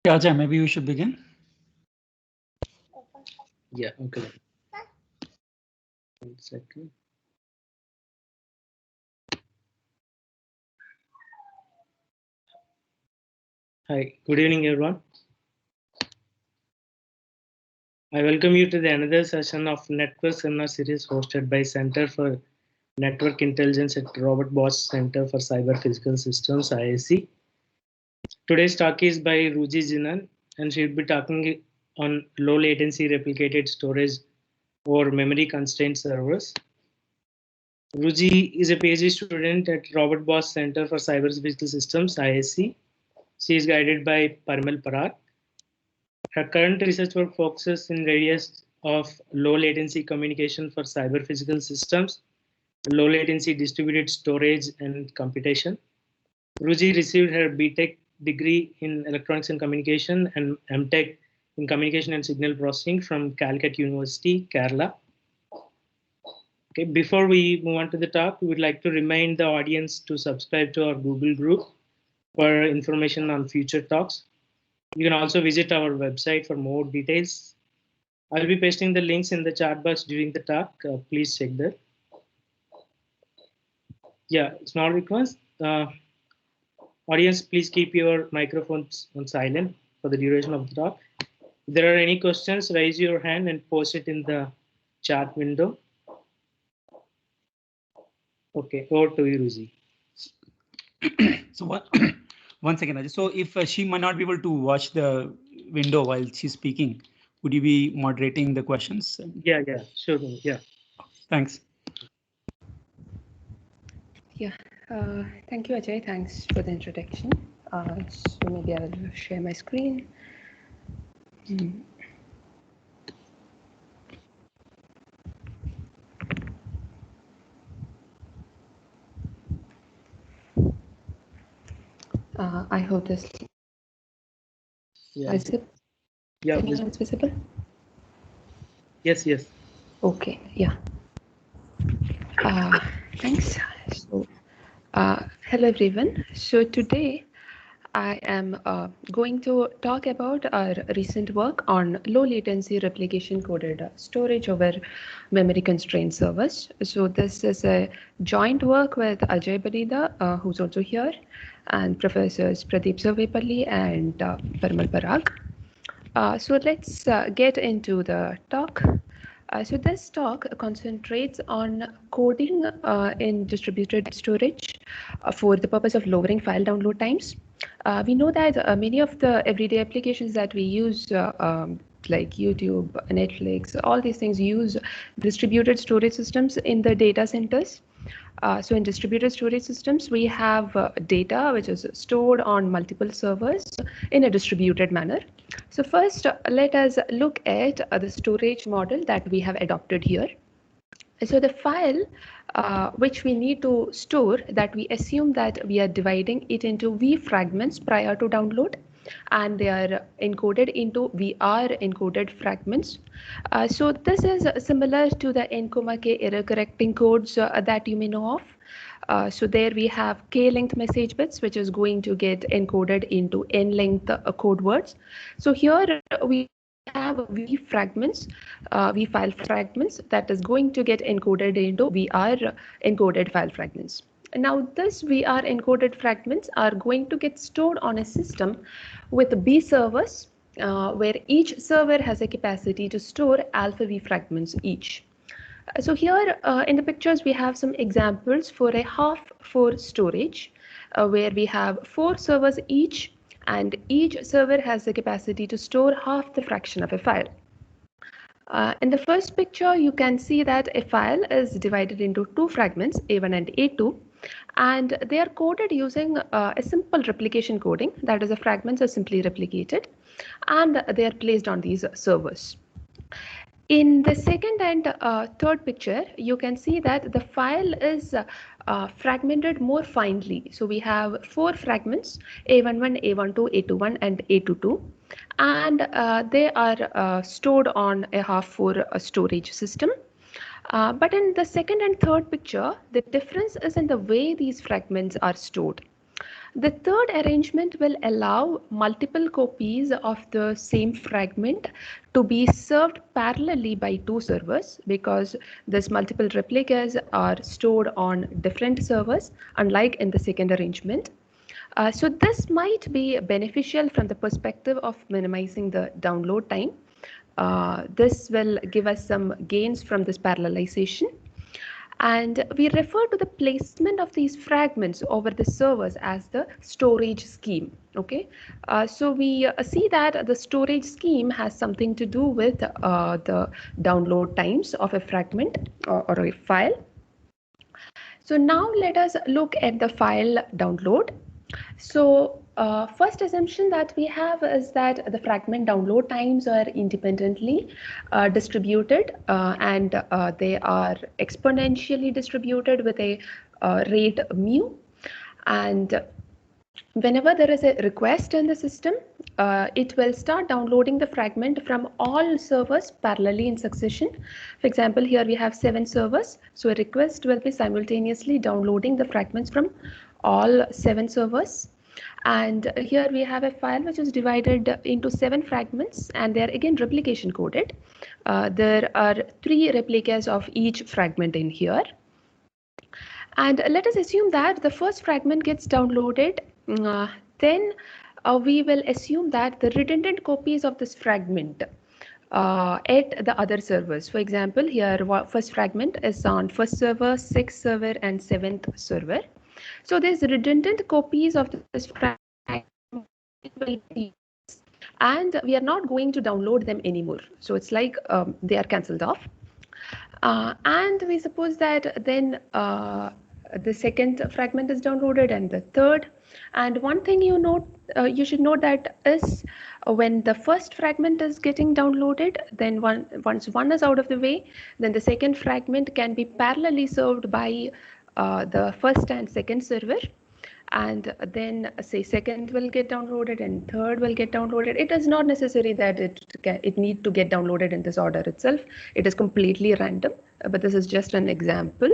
Yeah, Ajay, maybe you should begin. Yeah, okay. 1 second. Hi, good evening, everyone. I welcome you to the another session of Network Seminar Series hosted by Center for Network Intelligence at Robert Bosch Centre for Cyber Physical Systems, IISc. Today's talk is by Rooji Jinan, and she'll be talking on low latency replicated storage or memory constrained servers. Rooji is a PhD student at Robert Bosch Centre for Cyber Physical Systems, IISc. She is guided by Parimal Parag. Her current research work focuses in areas of low latency communication for cyber physical systems, low latency distributed storage and computation. Rooji received her B.Tech degree in electronics and communication and M.Tech in communication and signal processing from CalicutUniversity, Kerala. Okay, before we move on to the talk, we would like to remind the audience to subscribe to our Google group for information on future talks. You can also visit our website for more details. I'll be pasting the links in the chat box during the talk. Please check that. Yeah, small request. Audience, please keep your microphones on silent for the duration of the talk. If there are any questions, raise your hand and post it in the chat window. Okay, over to you, Rooji. So what? One second, Ajay. So if she might not be able to watch the window while she's speaking, would you be moderating the questions? Yeah, sure. Yeah. Thanks. Yeah, thank you, Ajay. Thanks for the introduction. So maybe I will share my screen. I hope this Yeah. is it. Yeah. Anyone is visible? Yes. Okay. Yeah. Thanks. So, hello everyone. So today I am going to talk about our recent work on low latency replication coded storage over memory constrained servers. So this is a joint work with Ajay Barida, who's also here, and Professors Pradeep Savepalli and Parimal Parag. So let's get into the talk. So this talk concentrates on coding in distributed storage for the purpose of lowering file download times. We know that many of the everyday applications that we use like YouTube, Netflix, all these things use distributed storage systems in the data centers. So in distributed storage systems, we have data which is stored on multiple servers in a distributed manner. So first, let us look at the storage model that we have adopted here. So the file which we need to store, that we assume that we are dividing it into V fragments prior to download, and they are encoded into VR encoded fragments. So this is similar to the N, K error correcting codes that you may know of. So there we have K-length message bits, which is going to get encoded into N-length code words. So here we have V fragments, V file fragments that is going to get encoded into VR encoded file fragments. Now this VR encoded fragments are going to get stored on a system with B servers, where each server has a capacity to store alpha V fragments each. So here in the pictures, we have some examples for a half-4 storage, where we have 4 servers each, and each server has the capacity to store half the fraction of a file. In the first picture, you can see that a file is divided into 2 fragments, A1 and A2, and they are coded using a simple replication coding. That is, the fragments are simply replicated, and they are placed on these servers. In the second and third picture, you can see that the file is fragmented more finely. So we have 4 fragments, A11, A12, A21, and A22, and they are stored on a half-4 storage system. But in the second and third picture, the difference is in the way these fragments are stored. The third arrangement will allow multiple copies of the same fragment to be served parallelly by two servers, because these multiple replicas are stored on different servers, unlike in the second arrangement. So this might be beneficial from the perspective of minimizing the download time. This will give us some gains from this parallelization. And we refer to the placement of these fragments over the servers as the storage scheme. Okay, so we see that the storage scheme has something to do with the download times of a fragment or a file. So now let us look at the file download. So first assumption that we have is that the fragment download times are independently distributed, and they are exponentially distributed with a rate mu. And whenever there is a request in the system, it will start downloading the fragment from all servers parallelly in succession. For example, here we have 7 servers, so a request will be simultaneously downloading the fragments from all 7 servers. And here we have a file which is divided into 7 fragments, and they are again replication coded. There are 3 replicas of each fragment in here. And let us assume that the first fragment gets downloaded. Then we will assume that the redundant copies of this fragment at the other servers. For example, here first fragment is on first server, 6th server, and 7th server. So there's redundant copies of this fragment, and we are not going to download them anymore. So it's like they are cancelled off. And we suppose that then the second fragment is downloaded and the third. And one thing you should note that is when the first fragment is getting downloaded, then once one is out of the way, then the second fragment can be parallelly served by the first and second server. And then say second will get downloaded and third will get downloaded. It is not necessary that it need to get downloaded in this order itself. It is completely random, but this is just an example.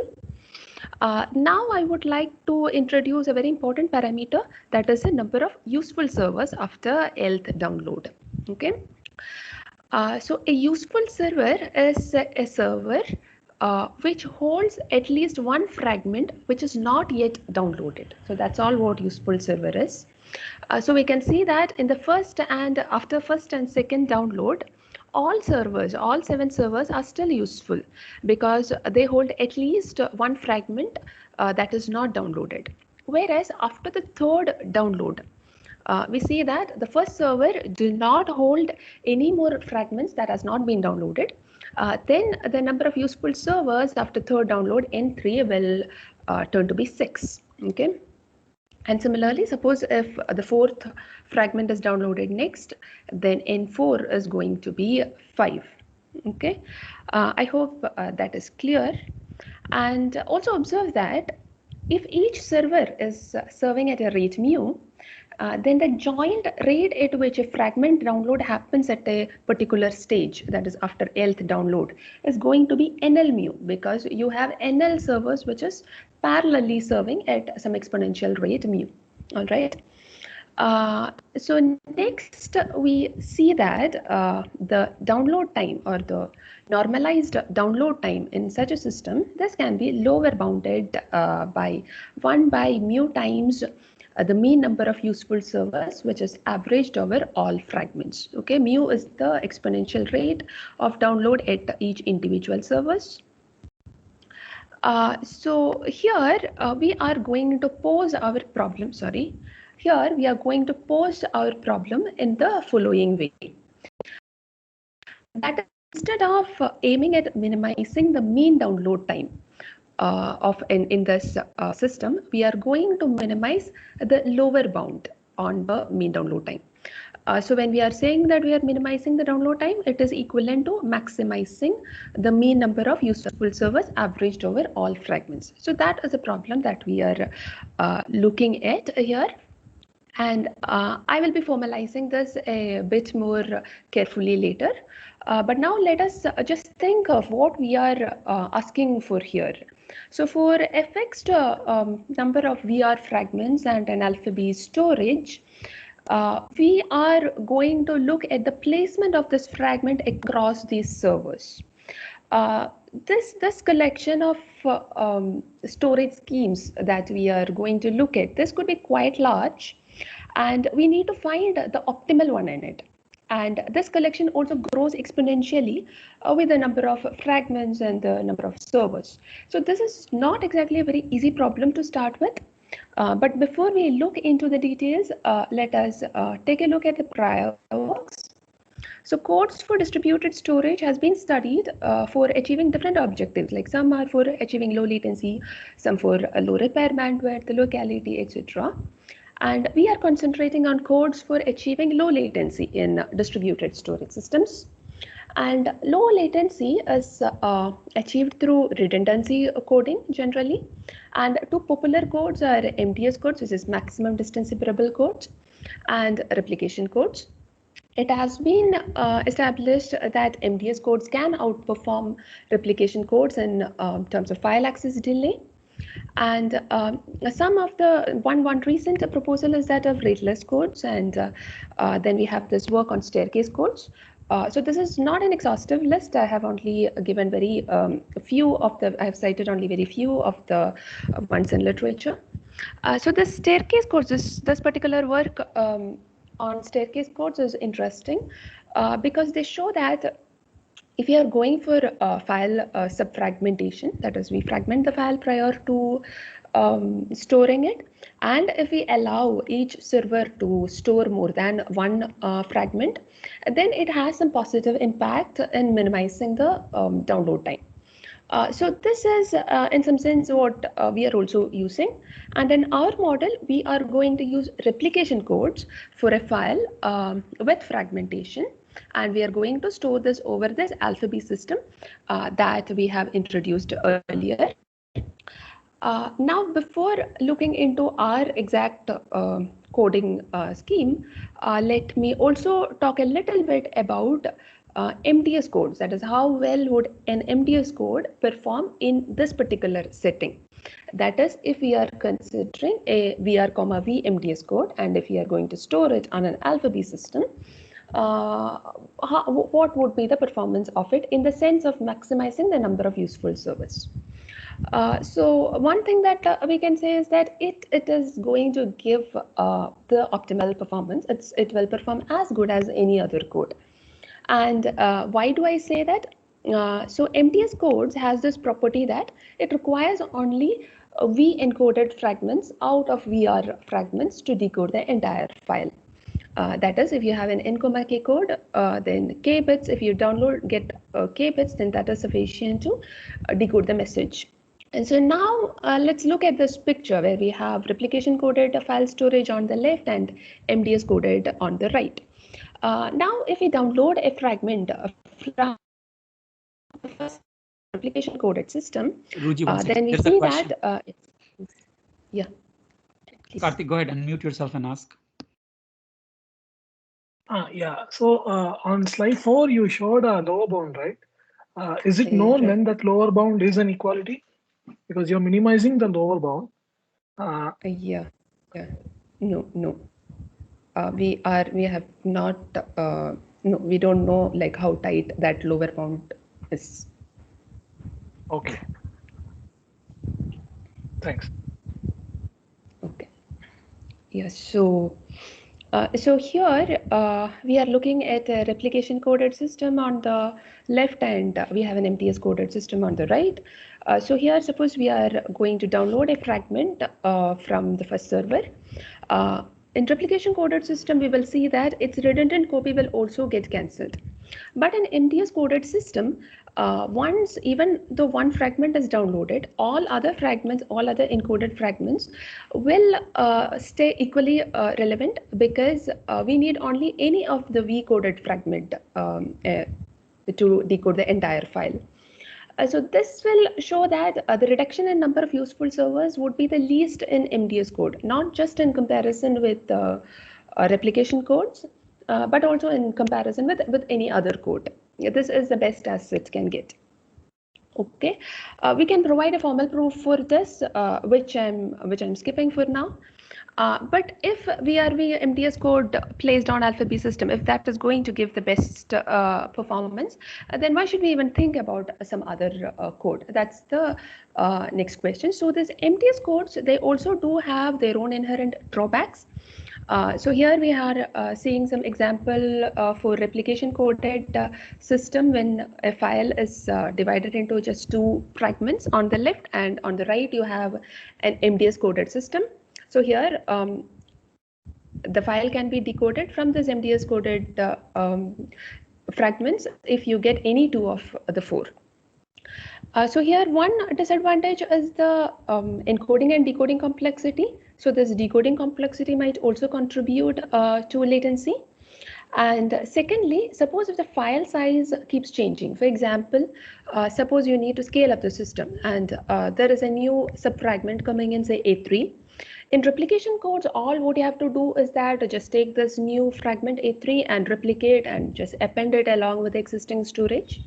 Now I would like to introduce a very important parameter, that is the number of useful servers after nth download. Okay. So a useful server is a server which holds at least one fragment which is not yet downloaded. So that's all what useful server is. So we can see that in the first and after first and second download, all 7 servers are still useful because they hold at least one fragment that is not downloaded. Whereas after the third download, we see that the first server do not hold any more fragments that has not been downloaded. Then the number of useful servers after third download N3 will turn to be 6. Okay. And similarly, suppose if the fourth fragment is downloaded next, then N4 is going to be 5. Okay. I hope that is clear. And also observe that if each server is serving at a rate mu, then the joint rate at which a fragment download happens at a particular stage, that is after nth download, is going to be NL mu, because you have NL servers which is parallelly serving at some exponential rate mu. All right. So next we see that the download time or the normalized download time in such a system, this can be lower bounded by 1 by mu times the mean number of useful servers, which is averaged over all fragments. Okay, mu is the exponential rate of download at each individual servers. So here we are going to pose our problem. Here we are going to pose our problem in the following way. That instead of aiming at minimizing the mean download time in this system, we are going to minimize the lower bound on the mean download time. So when we are saying that we are minimizing the download time, it is equivalent to maximizing the mean number of useful servers averaged over all fragments. So that is a problem that we are looking at here. And I will be formalizing this a bit more carefully later. But now let us just think of what we are asking for here. So for a fixed number of VR fragments and an alpha-B storage, we are going to look at the placement of this fragment across these servers. This collection of storage schemes that we are going to look at, this could be quite large, and we need to find the optimal one in it. And this collection also grows exponentially with the number of fragments and the number of servers. So this is not exactly a very easy problem to start with. But before we look into the details, let us take a look at the prior works. So codes for distributed storage has been studied for achieving different objectives, like some are for achieving low latency, some for low repair bandwidth, locality, etc. And we are concentrating on codes for achieving low latency in distributed storage systems. And low latency is achieved through redundancy coding generally. And two popular codes are MTS codes, which is maximum distance separable codes, and replication codes. It has been established that MTS codes can outperform replication codes in terms of file access delay. And some of the one recent proposal is that of rateless codes, and then we have this work on staircase codes. So this is not an exhaustive list. I have only given I have cited only very few of the ones in literature. So the staircase codes, this particular work on staircase codes is interesting because they show that if you are going for file subfragmentation, that is, we fragment the file prior to storing it, and if we allow each server to store more than one fragment, then it has some positive impact in minimizing the download time. So this is in some sense what we are also using, and in our model we are going to use replication codes for a file with fragmentation, and we are going to store this over this alpha-B system that we have introduced earlier. Now, before looking into our exact coding scheme, let me also talk a little bit about MTS codes. That is, how well would an MTS code perform in this particular setting? That is, if we are considering a VR, V MTS code, and if we are going to store it on an alpha-B system, what would be the performance of it in the sense of maximizing the number of useful servers? So one thing that we can say is that it is going to give the optimal performance. It will perform as good as any other code. And why do I say that? So MTS codes has this property that it requires only V encoded fragments out of VR fragments to decode the entire file. That is, if you have an N, K code, then K bits, if you get K bits, then that is sufficient to decode the message. And so now let's look at this picture where we have replication coded file storage on the left and MTS coded on the right. Now, if we download a fragment from the first replication coded system, Rooji, then we see that, yeah. Please. Karthik, go ahead and unmute yourself and ask. Yeah, so on slide 4, you showed a lower bound, right? Is it known when that lower bound is an equality? Because you're minimizing the lower bound. Yeah. No. We have not, no, we don't know like how tight that lower bound is. Okay. Thanks. Okay. Yes. So here we are looking at a replication coded system on the left, and we have an MTS coded system on the right. So here, suppose we are going to download a fragment from the first server. In replication coded system, we will see that its redundant copy will also get cancelled. But in MTS coded system, once even though one fragment is downloaded, all other encoded fragments will stay equally relevant, because we need only any of the V coded fragment to decode the entire file. So this will show that the reduction in number of useful servers would be the least in MTS code, not just in comparison with replication codes, but also in comparison with any other code. this is the best as it can get. Okay, we can provide a formal proof for this, which I'm skipping for now. But if VRV MTS code placed on alpha B system, if that is going to give the best performance, then why should we even think about some other code? That's the next question. So these MTS codes, they also do have their own inherent drawbacks. So here we are seeing some example for replication coded system when a file is divided into just two fragments. On the left and on the right you have an MTS coded system. So here the file can be decoded from this MTS coded fragments if you get any two of the four. So here one disadvantage is the encoding and decoding complexity. So this decoding complexity might also contribute to latency. And secondly, suppose if the file size keeps changing, for example, suppose you need to scale up the system and there is a new subfragment coming in, say A3. In replication codes, all what you have to do is that just take this new fragment A3 and replicate and just append it along with the existing storage.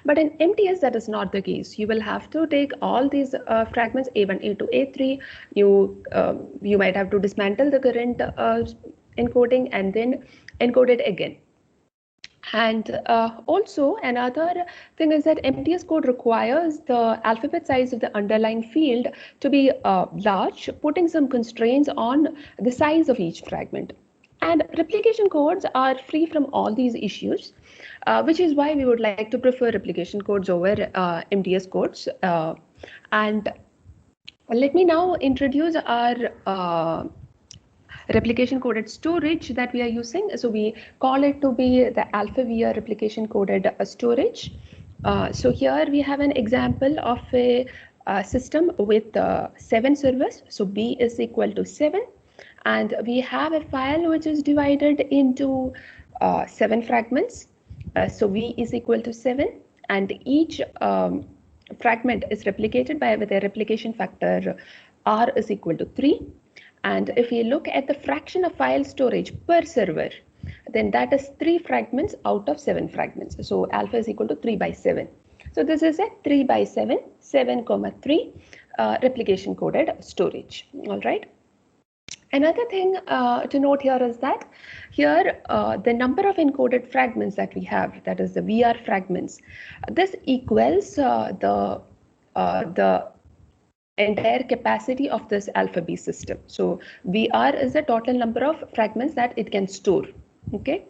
But in MTS, that is not the case. You will have to take all these fragments A1, A2, A3. You might have to dismantle the current encoding and then encode it again. And also another thing is that MTS code requires the alphabet size of the underlying field to be large, putting some constraints on the size of each fragment. And replication codes are free from all these issues, which is why we would like to prefer replication codes over MTS codes. And let me now introduce our replication coded storage that we are using. So we call it to be the AlphaVia replication coded storage. So here we have an example of a system with 7 servers. So B is equal to 7. And we have a file which is divided into 7 fragments. So V is equal to 7. And each fragment is replicated with a replication factor R is equal to 3. And if you look at the fraction of file storage per server, then that is 3 fragments out of 7 fragments. So alpha is equal to 3 by 7. So this is a 3 by 7, 7,3 replication coded storage. All right. Another thing to note here is that here the number of encoded fragments that we have, that is the VR fragments, this equals the entire capacity of this alpha B system. So VR is the total number of fragments that it can store. Okay,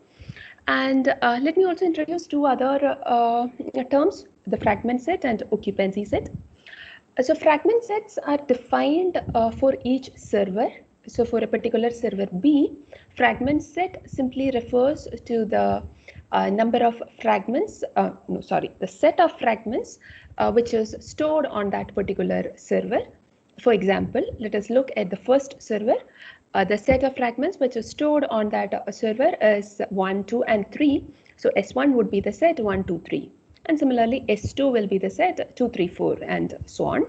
and let me also introduce two other terms: the fragment set and occupancy set. So fragment sets are defined for each server. So for a particular server B, fragment set simply refers to the number of fragments, the set of fragments which is stored on that particular server. For example, let us look at the first server. The set of fragments which is stored on that server is 1, 2, and 3. So S1 would be the set 1, 2, 3. And similarly, S2 will be the set 2, 3, 4, and so on.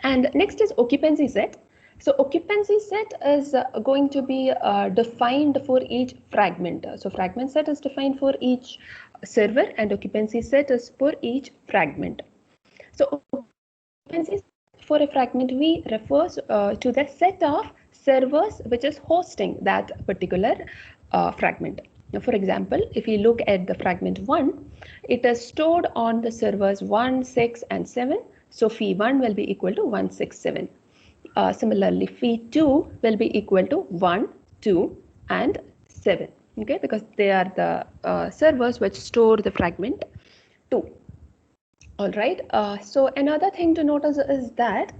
And next is occupancy set. So occupancy set is going to be defined for each fragment. So fragment set is defined for each server and occupancy set is for each fragment. So occupancy for a fragment V refers to the set of servers which is hosting that particular fragment. Now, for example, if you look at the fragment 1, it is stored on the servers 1, 6, and 7. So Phi1 will be equal to 1, 6, 7. Similarly, Phi2 will be equal to 1, 2, and 7. Okay, because they are the servers which store the fragment 2. All right. So another thing to notice is that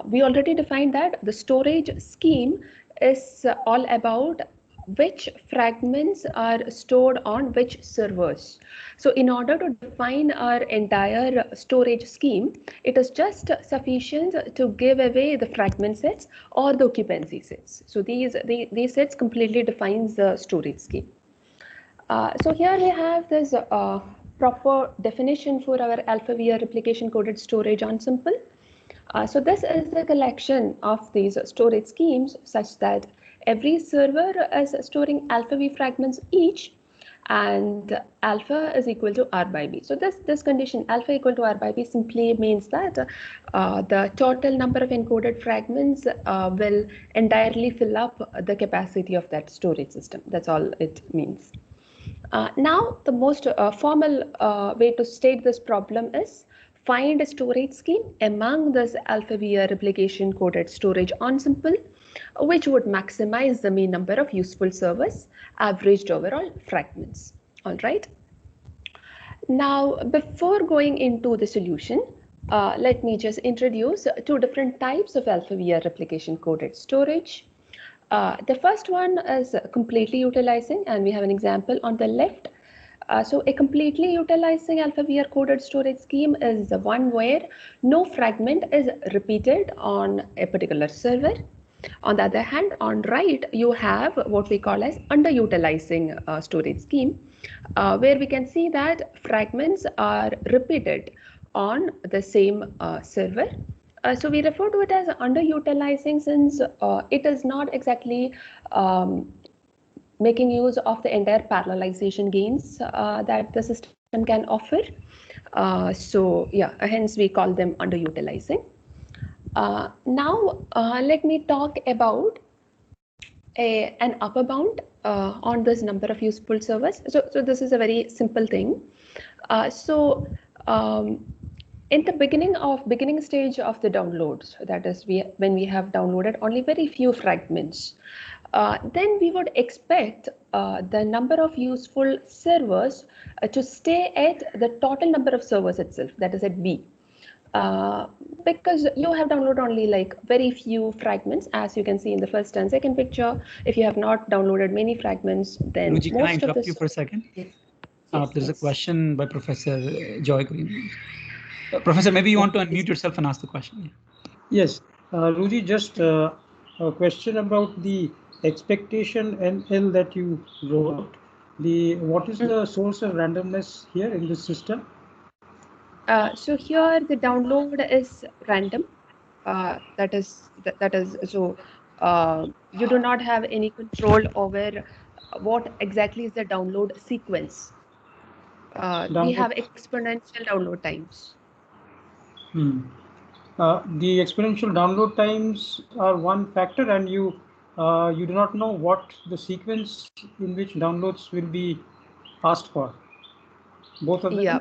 we already defined that the storage scheme is all about which fragments are stored on which servers. So in order to define our entire storage scheme, it is just sufficient to give away the fragment sets or the occupancy sets. So these sets completely defines the storage scheme. So here we have this proper definition for our AlphaVia replication coded storage on simple. So this is the collection of these storage schemes such that every server is storing alpha V fragments each, and alpha is equal to r by b. So this condition alpha equal to r by b simply means that the total number of encoded fragments will entirely fill up the capacity of that storage system. That's all it means. Now the most formal way to state this problem is find a storage scheme among this alpha via replication coded storage ensemble which would maximize the mean number of useful servers averaged over all fragments. All right. Now, before going into the solution, let me just introduce two different types of alpha via replication coded storage. The first one is completely utilizing, and we have an example on the left. So a completely utilizing alpha via coded storage scheme is the one where no fragment is repeated on a particular server. On the other hand, on right, you have what we call as underutilizing storage scheme, where we can see that fragments are repeated on the same server. So we refer to it as underutilizing since it is not exactly making use of the entire parallelization gains that the system can offer. So yeah, hence we call them underutilizing. Now let me talk about an upper bound on this number of useful servers. So this is a very simple thing. In the beginning stage of the downloads, that is when we have downloaded only very few fragments, then we would expect the number of useful servers to stay at the total number of servers itself, that is at B. Because you have downloaded only like very few fragments, as you can see in the first and second picture. If you have not downloaded many fragments, then Rooji, can I interrupt you for a second? Yes. There's a question by Professor Joy Green. Professor, maybe you want to unmute yourself and ask the question. Yes, Rooji, just a question about the expectation NL that you wrote. What is the source of randomness here in this system? So here the download is random. That is so you do not have any control over what exactly is the download sequence. We have exponential download times. The exponential download times are one factor, and you do not know what the sequence in which downloads will be asked for. Both of them. Yeah.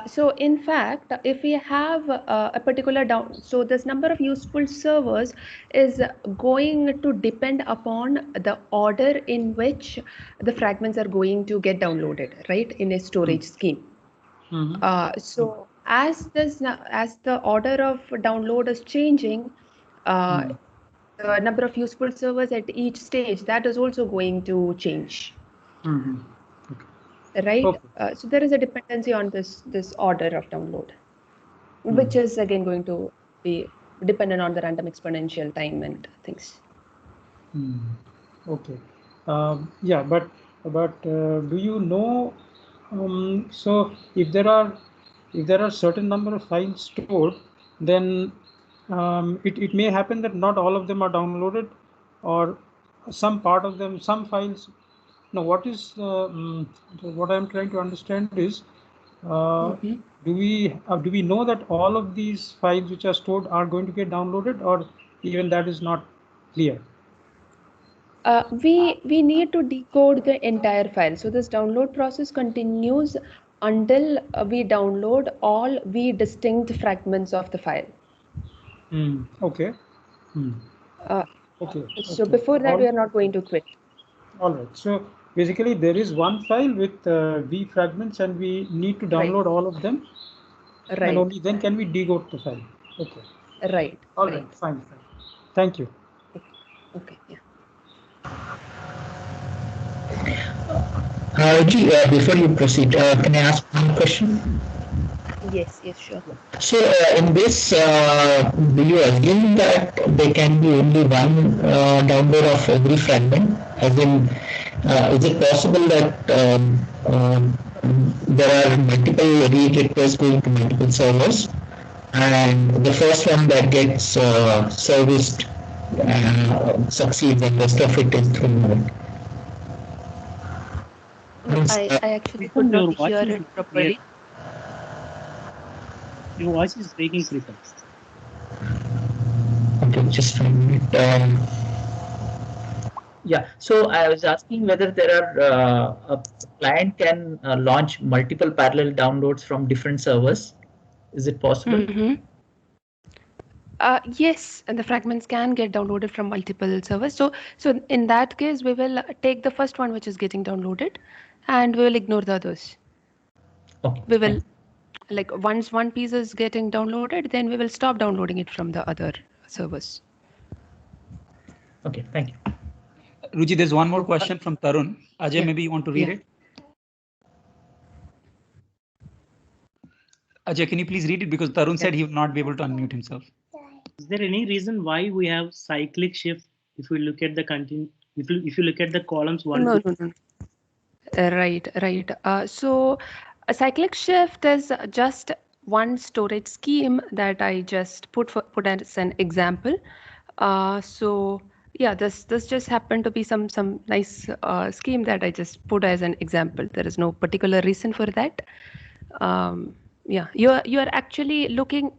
So in fact, if we have a particular so this number of useful servers is going to depend upon the order in which the fragments are going to get downloaded, right, in a storage scheme. So as the order of download is changing, the number of useful servers at each stage, that is also going to change. Right. Okay. So there is a dependency on this order of download, which is again going to be dependent on the random exponential time and things. Okay. Yeah, but do you know? So if there are certain number of files stored, then it may happen that not all of them are downloaded, or some part of them, some files. Now, what I'm trying to understand is, do we know that all of these files which are stored are going to get downloaded, or even that is not clear? We need to decode the entire file. So this download process continues until we download all distinct fragments of the file. Okay. Okay. So before that, we are not going to quit. All right. So basically, there is one file with V fragments, and we need to download all of them. Right. And only then can we decode the file. Okay. Right. All right. Fine. Thank you. Okay. Yeah. Before you proceed, can I ask one question? Yes, sure. So in this, do you assume that there can be only one download of every fragment? As in, is it possible that there are multiple read requests going to multiple servers, and the first one that gets serviced succeeds, and the rest of it is through mode? I actually could not hear it properly. Your voice is breaking, Preetham. Okay, just a minute. Yeah, so I was asking whether there are a client can launch multiple parallel downloads from different servers. Is it possible? Yes, and the fragments can get downloaded from multiple servers. So in that case, we will take the first one which is getting downloaded, and we will ignore the others. Okay. We will, like, once one piece is getting downloaded, then we will stop downloading it from the other servers. Okay, thank you. Rooji, there's one more question from Tarun. Ajay, Yeah. maybe you want to read it? Ajay, can you please read it? Because Tarun said he would not be able to unmute himself. Is there any reason why we have cyclic shift if we look at the if you look at the columns one? No. Right. So a cyclic shift is just one storage scheme that I just put as an example. So yeah, this just happened to be some nice scheme that I just put as an example. There is no particular reason for that. Yeah, you are actually looking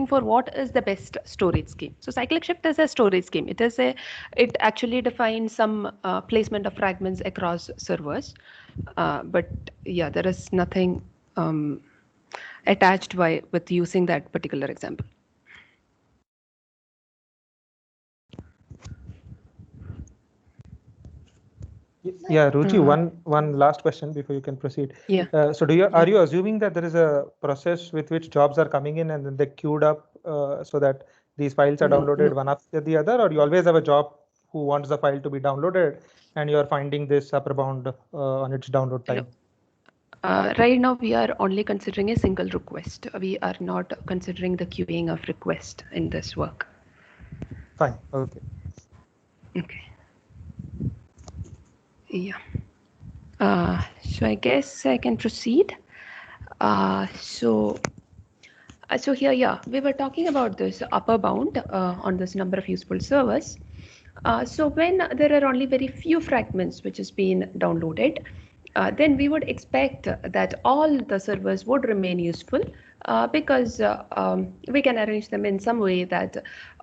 for what is the best storage scheme. So cyclic shift is a storage scheme. It actually defines some placement of fragments across servers, but yeah, there is nothing attached with using that particular example. Yeah, Rooji, one last question before you can proceed. Yeah. So are you assuming that there is a process with which jobs are coming in and then they're queued up so that these files are downloaded one after the other, or you always have a job who wants the file to be downloaded and you're finding this upper bound on its download time? Right now, we are only considering a single request. We are not considering the queuing of request in this work. Fine. Okay. Okay. Yeah. So I guess I can proceed. So here, yeah, we were talking about this upper bound on this number of useful servers. So when there are only very few fragments which has been downloaded, then we would expect that all the servers would remain useful because we can arrange them in some way that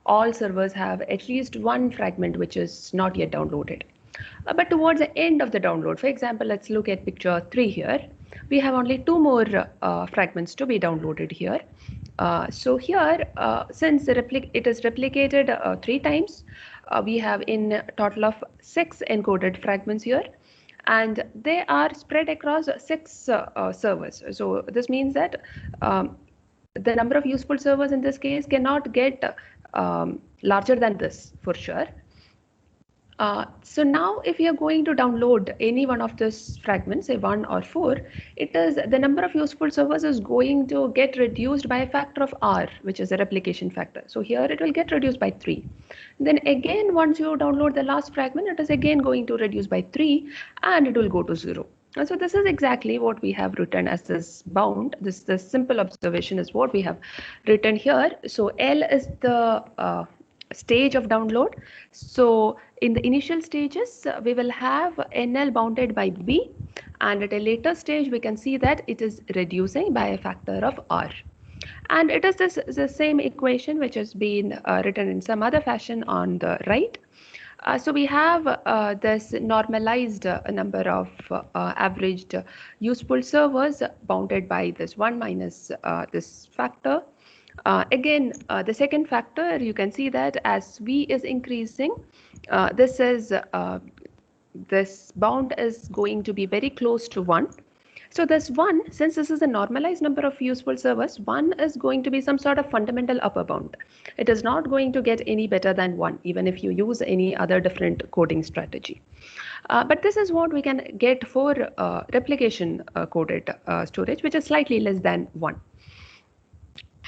all servers have at least one fragment which is not yet downloaded. But towards the end of the download, for example, let's look at picture 3 here. We have only 2 more fragments to be downloaded here. So here, since it is replicated 3 times, we have in total of 6 encoded fragments here, and they are spread across 6 servers. So this means that the number of useful servers in this case cannot get larger than this for sure. So now if you are going to download any one of these fragments, say 1 or 4, the number of useful servers is going to get reduced by a factor of R, which is a replication factor. So here it will get reduced by 3. Then again, once you download the last fragment, it is again going to reduce by 3 and it will go to 0. And so this is exactly what we have written as this bound. This simple observation is what we have written here. So L is the stage of download. So in the initial stages, we will have NL bounded by B, and at a later stage, we can see that it is reducing by a factor of R. And it is the same equation which has been written in some other fashion on the right. So we have this normalized number of averaged useful servers bounded by this 1 minus this factor. Again, the second factor, you can see that as V is increasing, this bound is going to be very close to 1. So this 1, since this is a normalized number of useful servers, 1 is going to be some sort of fundamental upper bound. It is not going to get any better than 1, even if you use any other different coding strategy. But this is what we can get for replication coded storage, which is slightly less than 1.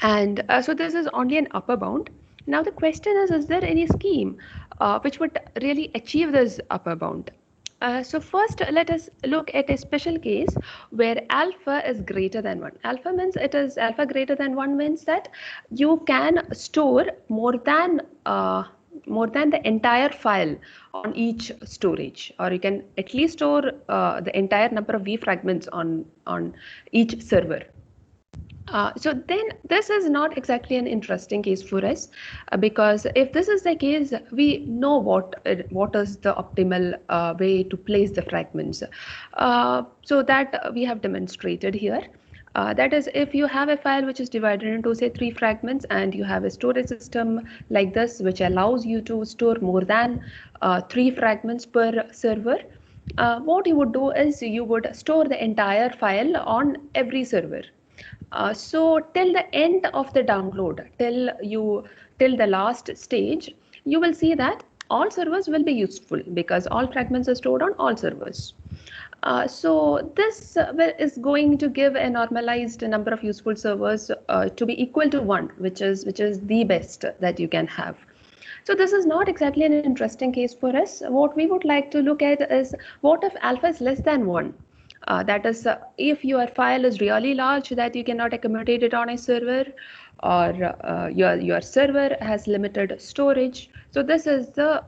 And so this is only an upper bound. Now the question is there any scheme which would really achieve this upper bound? So first, let us look at a special case where alpha is greater than 1. Alpha means alpha greater than 1 means that you can store more than the entire file on each storage, or you can at least store the entire number of V fragments on each server. So then this is not exactly an interesting case for us, because if this is the case, we know what is the optimal way to place the fragments. So that we have demonstrated here. That is, if you have a file which is divided into, say, 3 fragments, and you have a storage system like this which allows you to store more than 3 fragments per server, what you would do is you would store the entire file on every server. So till the end of the download, till the last stage, you will see that all servers will be useful because all fragments are stored on all servers. So this is going to give a normalized number of useful servers to be equal to 1, which is the best that you can have. So this is not exactly an interesting case for us. What we would like to look at is, what if alpha is less than 1? That is, if your file is really large that you cannot accommodate it on a server, or your server has limited storage. So this is the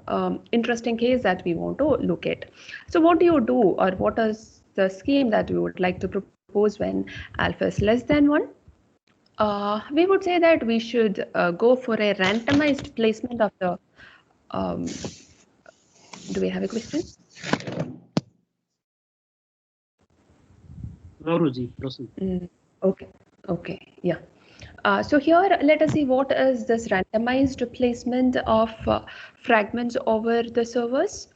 interesting case that we want to look at. So what do you do, or what is the scheme that we would like to propose when alpha is less than 1? We would say that we should go for a randomized placement of the. Do we have a question? No, Rooji, proceed. Okay, yeah. So here, let us see what is this randomized placement of fragments over the servers.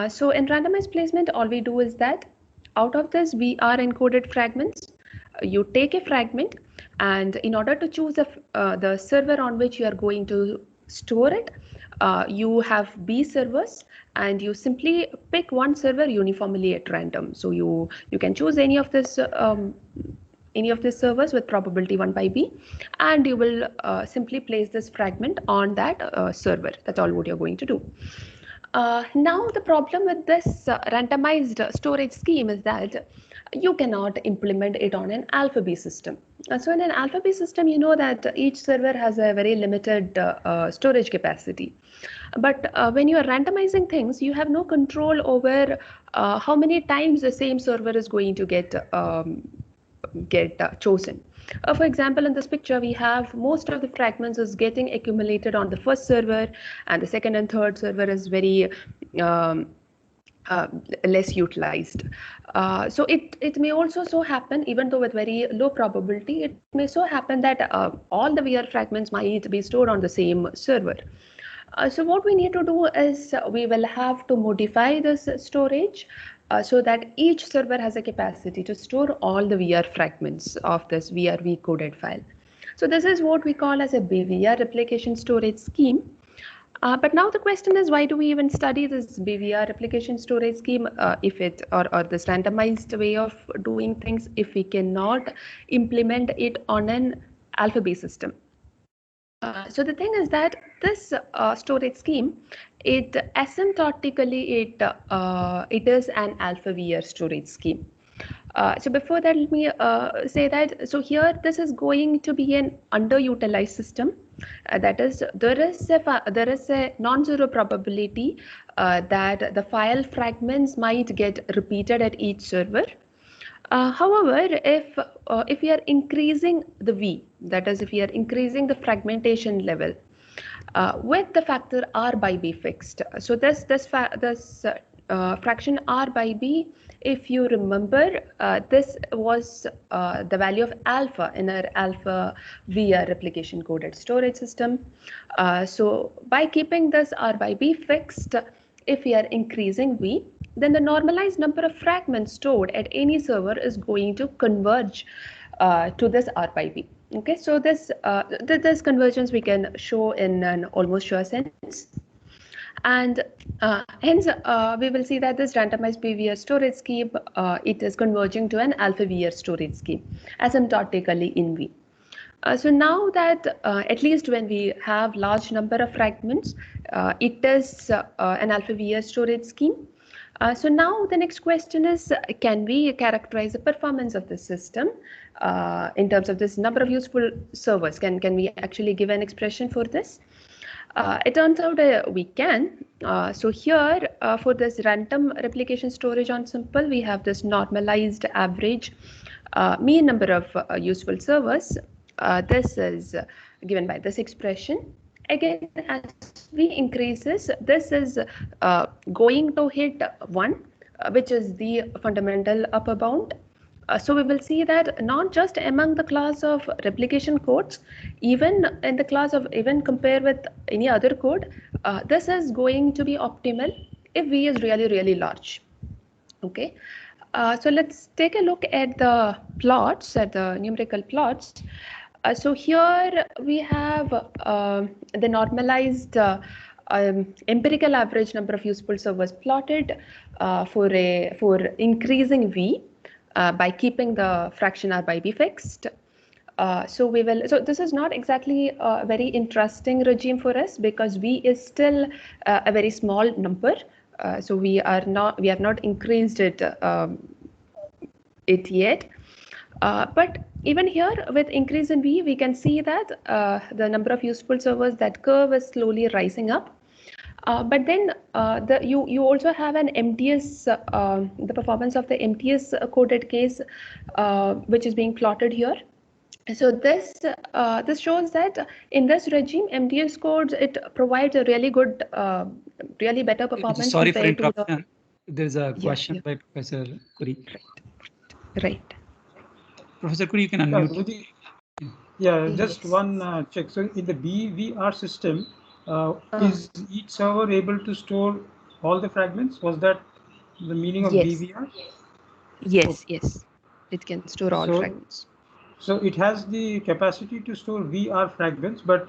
So in randomized placement, all we do is that out of this VR encoded fragments, you take a fragment, and in order to choose the server on which you are going to store it, you have B servers, and you simply pick one server uniformly at random. So you can choose any of this servers with probability 1 by B, and you will simply place this fragment on that server. That's all what you're going to do. Now the problem with this randomized storage scheme is that you cannot implement it on an alpha-B system. So in an alpha-B system, you know that each server has a very limited storage capacity. But when you are randomizing things, you have no control over how many times the same server is going to get chosen. For example, in this picture, we have most of the fragments is getting accumulated on the first server, and the second and third server is very less utilized. So it may also so happen, even though with very low probability, it may so happen that all the VR fragments might be stored on the same server. So what we need to do is we will have to modify this storage so that each server has a capacity to store all the VR fragments of this VRV coded file. So this is what we call as a BVR replication storage scheme. But now the question is, why do we even study this BVR replication storage scheme if it or this randomized way of doing things if we cannot implement it on an alpha-based system? So the thing is that this storage scheme, it asymptotically it is an alpha VR storage scheme. So before that, let me say that, so here this is going to be an underutilized system. That is, there is a non-zero probability that the file fragments might get repeated at each server. However, if we are increasing the V, that is, if we are increasing the fragmentation level with the factor R by B fixed, so this fraction R by B, if you remember, this was the value of alpha in our alpha VR replication coded storage system. So by keeping this R by B fixed, if we are increasing V, then the normalized number of fragments stored at any server is going to converge to this R by B. Okay, so this convergence we can show in an almost sure sense. And hence, we will see that this randomized BVR storage scheme, it is converging to an alpha VR storage scheme asymptotically in V. So now that at least when we have large number of fragments, it is an alpha VR storage scheme. So now the next question is, can we characterize the performance of the system in terms of this number of useful servers? Can we actually give an expression for this? It turns out we can. So here for this random replication storage on simple, we have this normalized average mean number of useful servers. This is given by this expression. Again, as we increase this is going to hit 1, which is the fundamental upper bound. So we will see that not just among the class of replication codes, even in the class of even compare with any other code, this is going to be optimal if V is really, really large. Okay. So let's take a look at the plots, at the numerical plots. So here we have the normalized empirical average number of useful servers plotted for increasing V by keeping the fraction R by B fixed. So this is not exactly a very interesting regime for us because V is still a very small number. So we have not increased it yet. But even here with increase in V, we can see that the number of useful servers, that curve is slowly rising up. But then you also have an MTS, the performance of the MTS coded case, which is being plotted here. So this shows that in this regime, MTS codes, it provides a really good, really better performance. Sorry for interruption. There's a question by Professor Kuri. Right. Professor Kuri, you can unmute. Yeah, just one check. So in the BVR system, is each server able to store all the fragments? Was that the meaning of BVR? Yes, yes. It can store all fragments. So it has the capacity to store VR fragments, but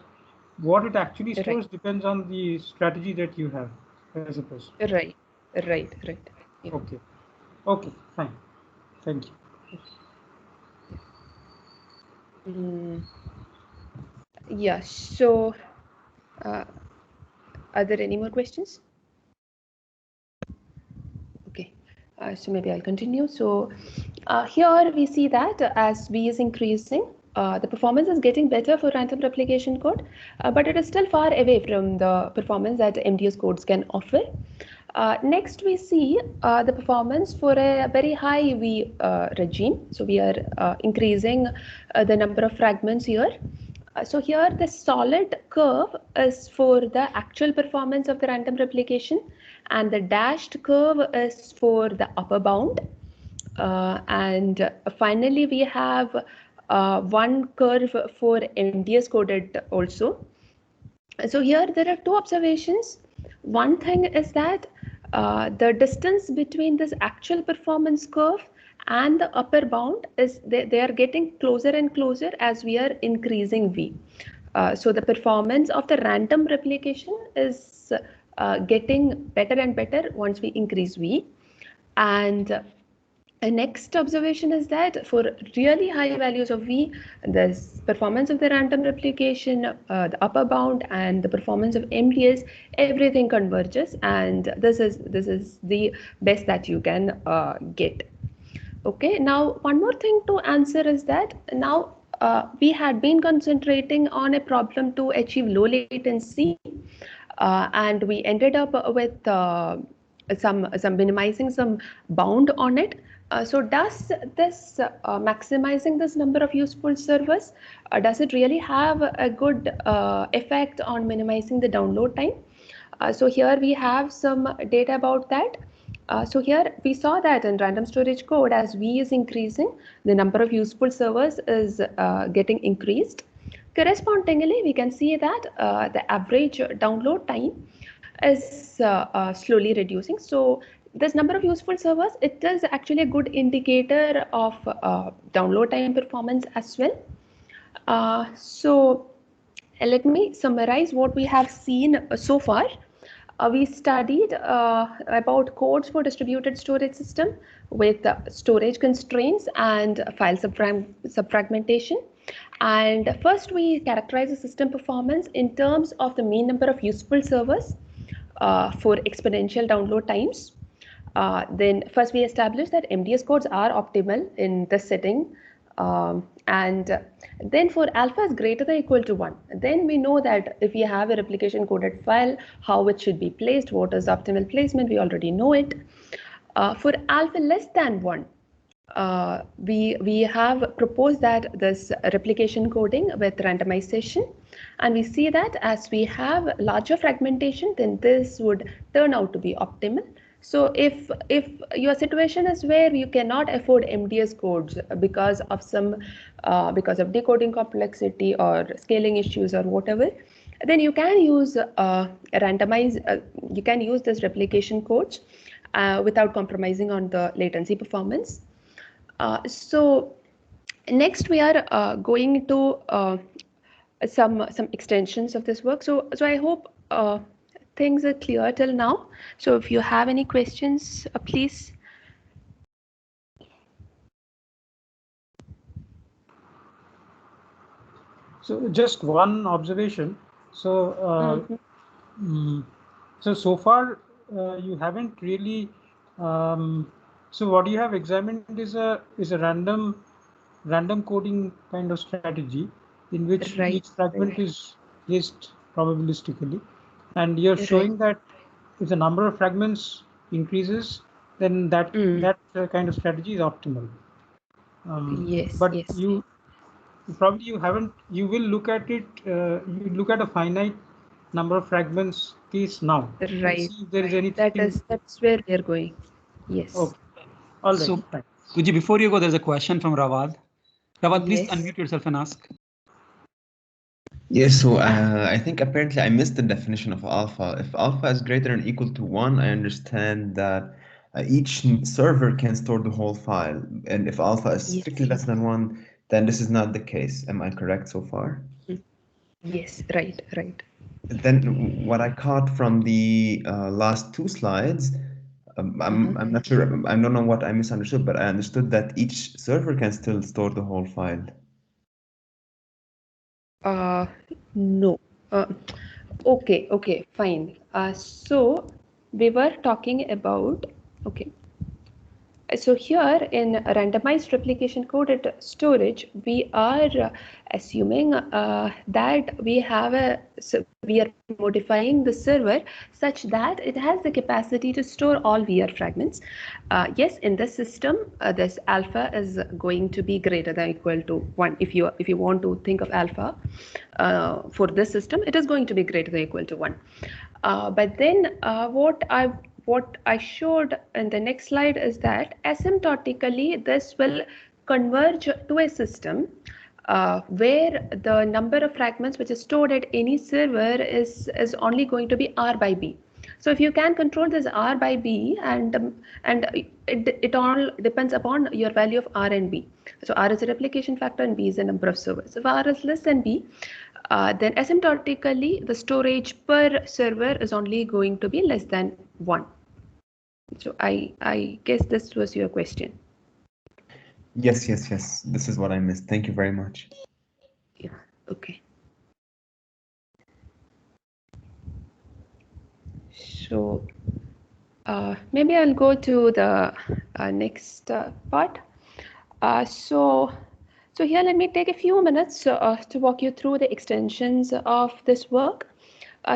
what it actually stores depends on the strategy that you have, I suppose. Right. Yeah. Okay, fine. Thank you. Yeah, so are there any more questions? Okay, so maybe I'll continue. So here we see that as V is increasing, the performance is getting better for random replication code, but it is still far away from the performance that MTS codes can offer. Next, we see the performance for a very high V regime. So we are increasing the number of fragments here. So here the solid curve is for the actual performance of the random replication, and the dashed curve is for the upper bound. And finally, we have one curve for MTS coded also. So here there are two observations. One thing is that the distance between this actual performance curve and the upper bound is they are getting closer and closer as we are increasing V. So the performance of the random replication is getting better and better once we increase V. And the next observation is that for really high values of V, the performance of the random replication, the upper bound, and the performance of MTS, everything converges, and this is the best that you can get. Okay, now one more thing to answer is that now we had been concentrating on a problem to achieve low latency, and we ended up with some minimizing some bound on it. So does this maximizing this number of useful servers, does it really have a good effect on minimizing the download time? So here we have some data about that. So here we saw that in random storage code, as V is increasing, the number of useful servers is getting increased. Correspondingly, we can see that the average download time is slowly reducing. So this number of useful servers, it is actually a good indicator of download time performance as well. So let me summarize what we have seen so far. We studied about codes for distributed storage system with storage constraints and file subfragmentation. And first, we characterize the system performance in terms of the mean number of useful servers for exponential download times. Then first we established that MTS codes are optimal in this setting And then for alpha is greater than or equal to 1, then we know that if we have a replication coded file, how it should be placed, what is the optimal placement, we already know it. For alpha less than 1, we have proposed that this replication coding with randomization, and we see that as we have larger fragmentation, then this would turn out to be optimal. So if your situation is where you cannot afford MDS codes because of because of decoding complexity or scaling issues or whatever, then you can use you can use this replication codes without compromising on the latency performance. So next we are going to some extensions of this work. So I hope things are clear till now. So if you have any questions, please. So just one observation. So so far you haven't really. So what you have examined is a random coding kind of strategy in which each fragment is placed probabilistically, and you're showing that if the number of fragments increases, then that kind of strategy is optimal. But you probably you will look at it, you look at a finite number of fragments case now. Right. See if there is anything. That's where we are going. Yes. Okay. All right. So, Rooji, before you go, there's a question from Rawad. Rawad, please unmute yourself and ask. Yes, so I think apparently I missed the definition of alpha. If alpha is greater than or equal to 1, I understand that each server can store the whole file. And if alpha is strictly less than 1, then this is not the case. Am I correct so far? Yes, right. Then what I caught from the last 2 slides, I'm not sure, I don't know what I misunderstood, but I understood that each server can still store the whole file. No. Okay, fine. So we were talking about, so here in randomized replication coded storage, we are assuming that we are modifying the server such that it has the capacity to store all VR fragments. Yes, in this system, this alpha is going to be greater than or equal to 1. If you want to think of alpha for this system, it is going to be greater than or equal to 1. But then what I showed in the next slide is that asymptotically this will converge to a system where the number of fragments which is stored at any server is only going to be R by B. So if you can control this R by B, and it all depends upon your value of R and B. So R is a replication factor and B is the number of servers. If R is less than B, then asymptotically the storage per server is only going to be less than 1. So I guess this was your question. Yes. This is what I missed. Thank you very much. Yeah, okay. So maybe I'll go to the next part. So here let me take a few minutes to walk you through the extensions of this work.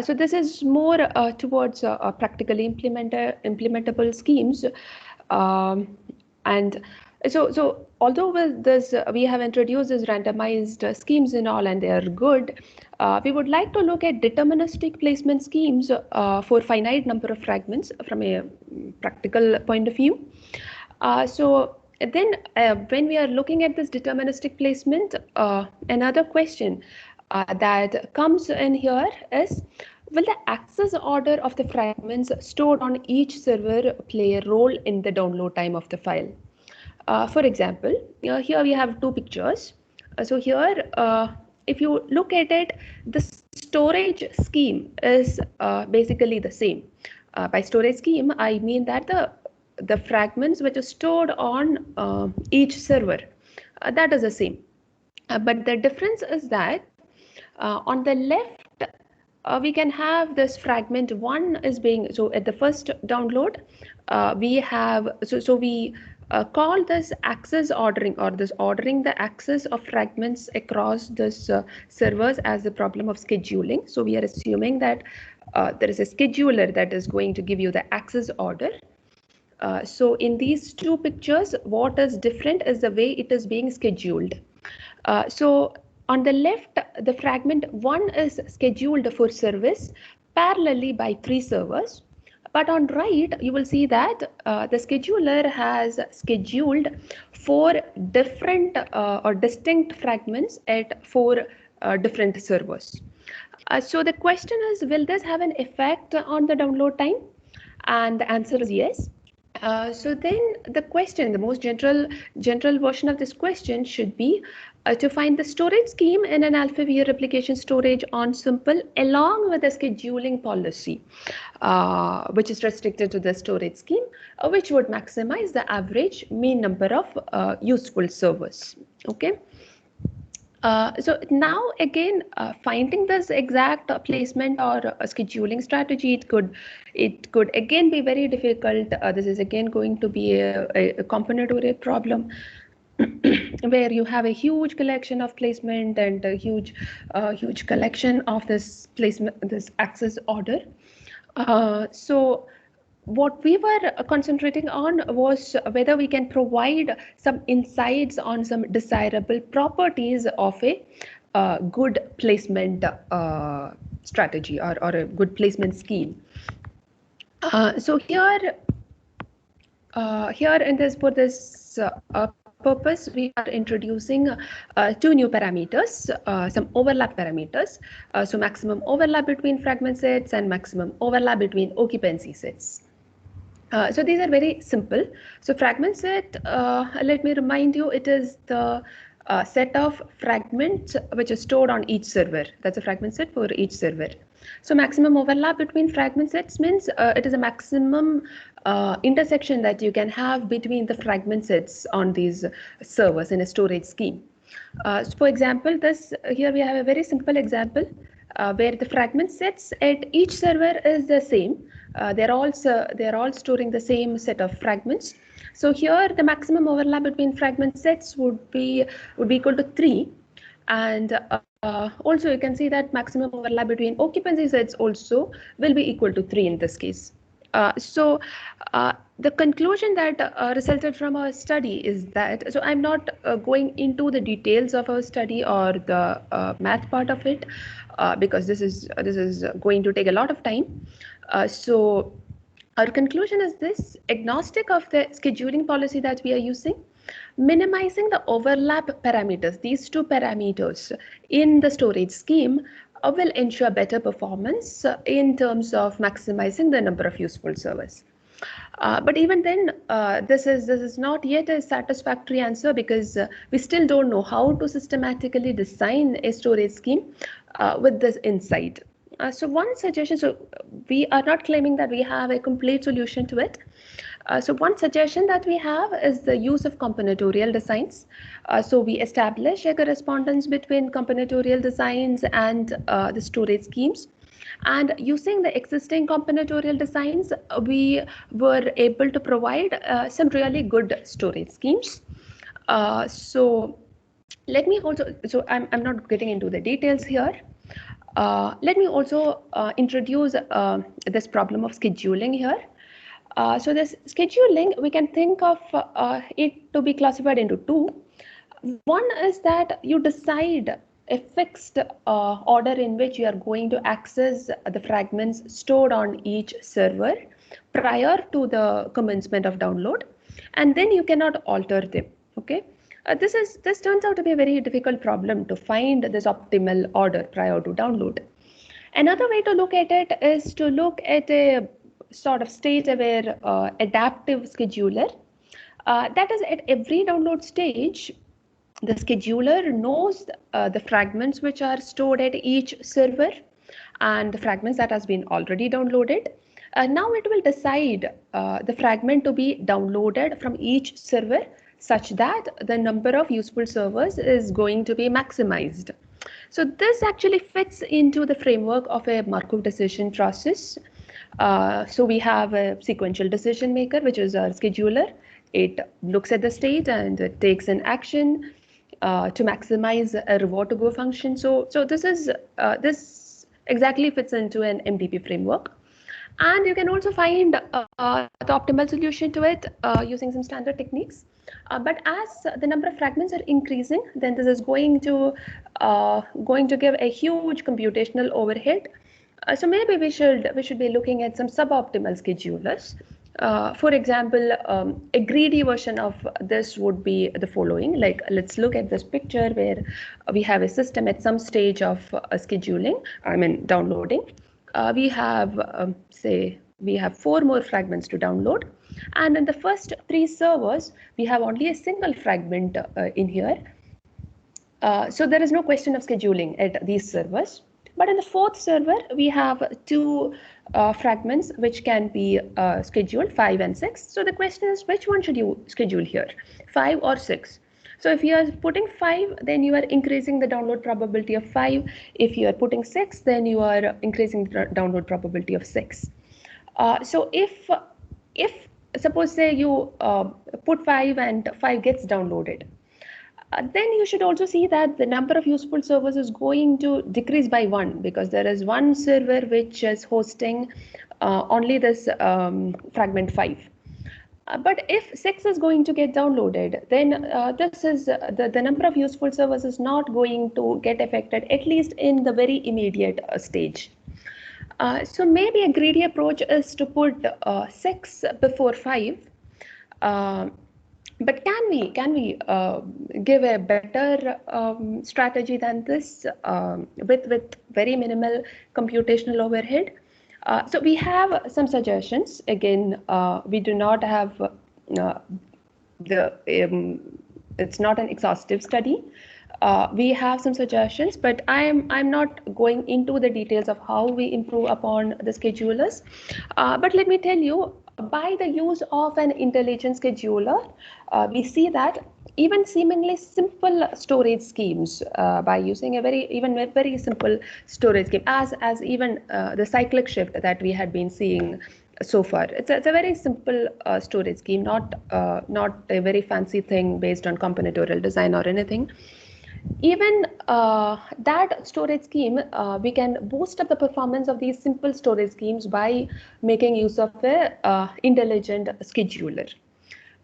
So this is more towards practically implementable schemes, and so although with this we have introduced these randomized schemes and all, and they are good, we would like to look at deterministic placement schemes for finite number of fragments from a practical point of view. So then when we are looking at this deterministic placement, another question that comes in here is, will the access order of the fragments stored on each server play a role in the download time of the file? For example, here we have 2 pictures. So here, if you look at it, the storage scheme is basically the same. By storage scheme, I mean that the fragments which are stored on each server, that is the same. But the difference is that on the left, we can have this fragment 1 is being, so at the first download, we have, so we call this access ordering, or this ordering the access of fragments across this servers, as the problem of scheduling. So we are assuming that there is a scheduler that is going to give you the access order. So in these two pictures, what is different is the way it is being scheduled. So on the left, the fragment 1 is scheduled for service parallelly by 3 servers. But on right, you will see that the scheduler has scheduled 4 different or distinct fragments at 4 different servers. So the question is, will this have an effect on the download time? And the answer is yes. So then the question, the most general version of this question should be to find the storage scheme in an alpha-view replication storage on simple along with the scheduling policy, which is restricted to the storage scheme, which would maximize the average mean number of useful servers. Okay. So now again, finding this exact placement or scheduling strategy, it could again be very difficult. This is again going to be a combinatorial problem where you have a huge collection of placement and a huge collection of this placement, this access order. So what we were concentrating on was whether we can provide some insights on some desirable properties of a good placement strategy or a good placement scheme. So here in this, for this purpose, we are introducing 2 new parameters, some overlap parameters. So maximum overlap between fragment sets and maximum overlap between occupancy sets. So these are very simple. So fragment set, let me remind you, it is the set of fragments which is stored on each server. That's a fragment set for each server. So maximum overlap between fragment sets means it is a maximum intersection that you can have between the fragment sets on these servers in a storage scheme. So for example, here we have a very simple example where the fragment sets at each server is the same. They're all storing the same set of fragments. So here the maximum overlap between fragment sets would be equal to 3, and also you can see that maximum overlap between occupancy sets also will be equal to 3 in this case. So the conclusion that resulted from our study is that, so I'm not going into the details of our study or the math part of it because this is going to take a lot of time. So our conclusion is this: agnostic of the scheduling policy that we are using, minimizing the overlap parameters, these 2 parameters in the storage scheme will ensure better performance in terms of maximizing the number of useful servers. But even then, this is not yet a satisfactory answer because we still don't know how to systematically design a storage scheme with this insight. So one suggestion, so we are not claiming that we have a complete solution to it. So one suggestion that we have is the use of combinatorial designs. So we establish a correspondence between combinatorial designs and the storage schemes. And using the existing combinatorial designs, we were able to provide some really good storage schemes. So let me also, so I'm not getting into the details here. Let me also introduce this problem of scheduling here. So this scheduling, we can think of it to be classified into 2. One is that you decide a fixed order in which you are going to access the fragments stored on each server prior to the commencement of download, and then you cannot alter them. Okay. This turns out to be a very difficult problem to find this optimal order prior to download. Another way to look at it is to look at a sort of state-aware adaptive scheduler. That is, at every download stage, the scheduler knows the fragments which are stored at each server and the fragments that has been already downloaded. Now it will decide the fragment to be downloaded from each server such that the number of useful servers is going to be maximized. So this actually fits into the framework of a Markov decision process. So we have a sequential decision maker, which is our scheduler, It looks at the state and it takes an action to maximize a reward to go function. So this is this exactly fits into an MDP framework. And you can also find the optimal solution to it using some standard techniques. But as the number of fragments are increasing, then this is going to give a huge computational overhead. So maybe we should be looking at some suboptimal schedulers. For example, a greedy version of this would be the following. Like, let's look at this picture where we have a system at some stage of scheduling, downloading. We have, say, we have 4 more fragments to download. And in the first 3 servers, we have only a single fragment in here. So there is no question of scheduling at these servers. But in the 4th server, we have 2 fragments which can be scheduled, 5 and 6. So the question is, which one should you schedule here, 5 or 6? So if you are putting 5, then you are increasing the download probability of 5. If you are putting 6, then you are increasing the download probability of 6. So if suppose say you put 5 and 5 gets downloaded, then you should also see that the number of useful servers is going to decrease by 1, because there is one server which is hosting only this fragment 5. But if 6 is going to get downloaded, then this is the number of useful servers is not going to get affected, at least in the very immediate stage. So maybe a greedy approach is to put 6 before 5. But can we give a better strategy than this with very minimal computational overhead? So we have some suggestions. Again, we do not have it's not an exhaustive study. We have some suggestions, but I'm not going into the details of how we improve upon the schedulers. But let me tell you, by the use of an intelligent scheduler, we see that even seemingly simple storage schemes, by using a very simple storage scheme, as even the cyclic shift that we had been seeing so far. It's a very simple storage scheme, not a very fancy thing based on combinatorial design or anything. Even that storage scheme, we can boost up the performance of these simple storage schemes by making use of a intelligent scheduler.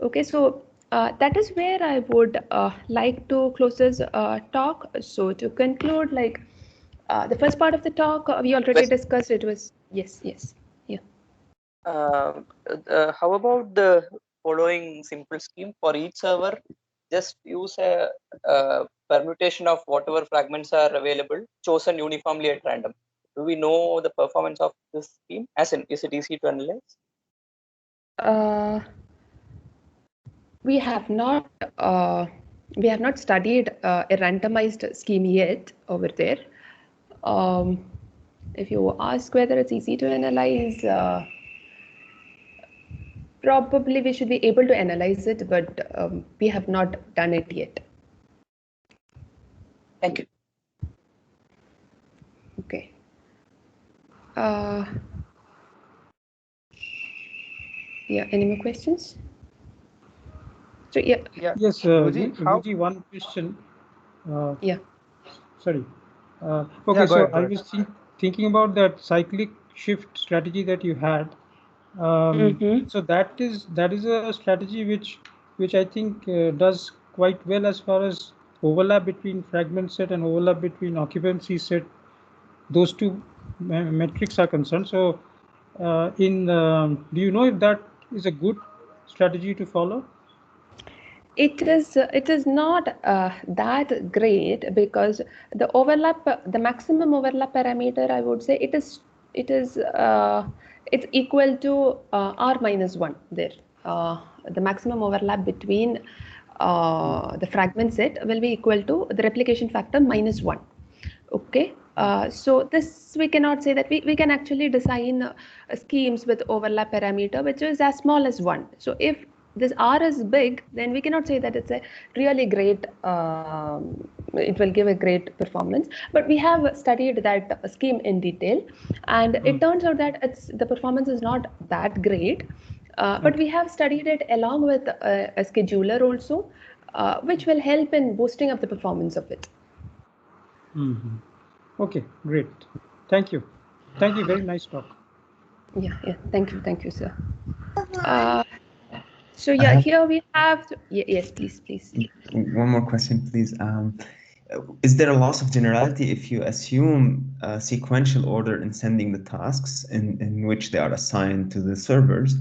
Okay, so that is where I would like to close this talk. So to conclude, like the first part of the talk, we already discussed. It was yes. How about the following simple scheme for each server? Just use a permutation of whatever fragments are available, chosen uniformly at random. Do we know the performance of this scheme? As in, is it easy to analyze? We have not studied a randomized scheme yet over there. If you ask whether it's easy to analyze, probably we should be able to analyze it, but we have not done it yet. Thank you. Okay. Yeah, any more questions? So yes, Rooji, one question. Yeah. Sorry. Okay, yeah, so I was thinking about that cyclic shift strategy that you had. So that is a strategy which I think does quite well as far as overlap between fragment set and overlap between occupancy set. Those two metrics are concerned. So, do you know if that is a good strategy to follow? It is not that great, because the overlap, the maximum overlap parameter, I would say it's equal to r minus 1 there. The maximum overlap between the fragment set will be equal to the replication factor minus 1. Okay. So this, we cannot say that we can actually design schemes with overlap parameter which is as small as 1. So if this R is big, then we cannot say that it's a really great, it will give a great performance. But we have studied that scheme in detail, and it turns out that the performance is not that great. But we have studied it along with a scheduler also, which will help in boosting up the performance of it. Okay, great. Thank you. Thank you. Very nice talk. Yeah. Thank you, sir. So yeah, here we have. Yes, please. One more question, please. Is there a loss of generality if you assume a sequential order in sending the tasks in which they are assigned to the servers?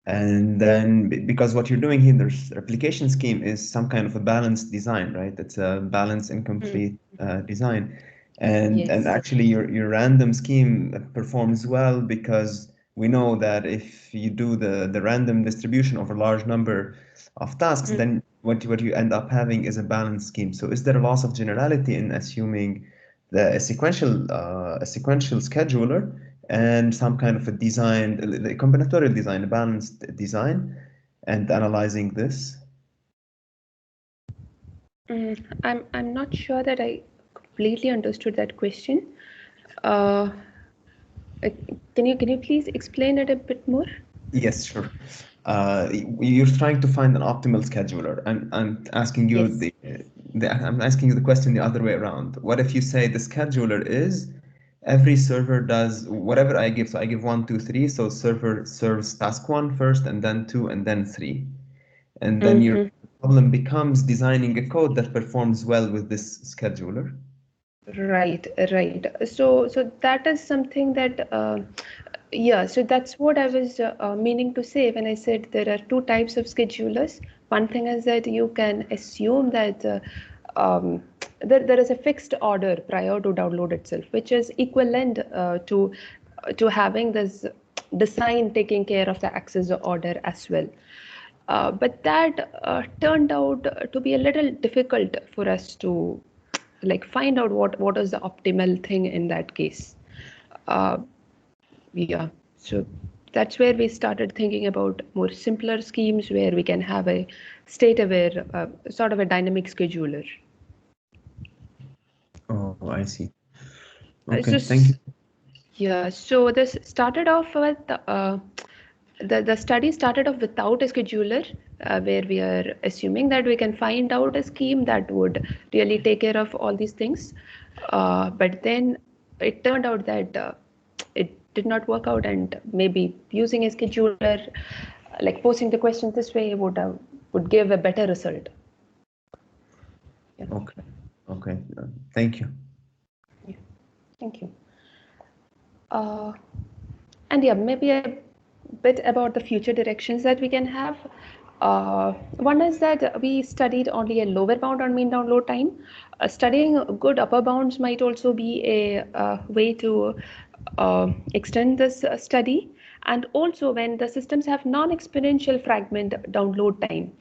And then, because what you're doing here, the replication scheme is some kind of a balanced design, right? It's a balanced and complete design. And actually your random scheme performs well because we know that if you do the random distribution over a large number of tasks, then what you end up having is a balanced scheme. So is there a loss of generality in assuming a sequential scheduler and some kind of a design, the combinatorial design, a balanced design, and analyzing this? I'm not sure that I completely understood that question. Can you please explain it a bit more? Yes, sure. You're trying to find an optimal scheduler. I'm asking you I'm asking you the question the other way around. What if you say the scheduler is every server does whatever I give? So I give 1, 2, 3. So server serves task 1 first, and then 2, and then 3. And then your problem becomes designing a code that performs well with this scheduler. Right. So that is something that so that's what I was meaning to say when I said there are two types of schedulers. One thing is that you can assume that there is a fixed order prior to download itself, which is equivalent to having this design taking care of the access order as well. But that turned out to be a little difficult for us to find out what is the optimal thing in that case. So that's where we started thinking about more simpler schemes where we can have a state-aware sort of a dynamic scheduler. Oh, I see. Okay, thank you. Yeah, so this started off with the study started off without a scheduler, where we are assuming that we can find out a scheme that would really take care of all these things. But then it turned out that it did not work out, and maybe using a scheduler, like posing the question this way, would give a better result. Yeah. Okay. Thank you. Yeah. Thank you. And yeah, maybe a bit about the future directions that we can have. One is that we studied only a lower bound on mean download time. Studying good upper bounds might also be a way to extend this study. And also when the systems have non-exponential fragment download time,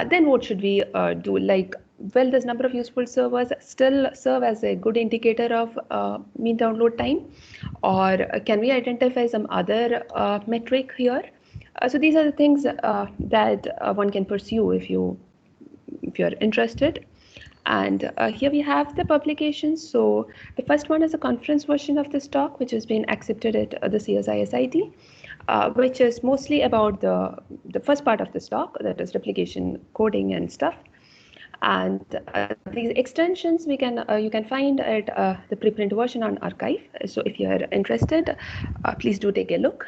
then what should we do? Will this number of useful servers still serve as a good indicator of mean download time? Or can we identify some other metric here? So these are the things that one can pursue if you're interested. And here we have the publications. So the first one is a conference version of this talk, which has been accepted at this year's IISc, which is mostly about the first part of this talk, that is replication coding and stuff. And these extensions you can find at the preprint version on archive. So if you are interested, please do take a look.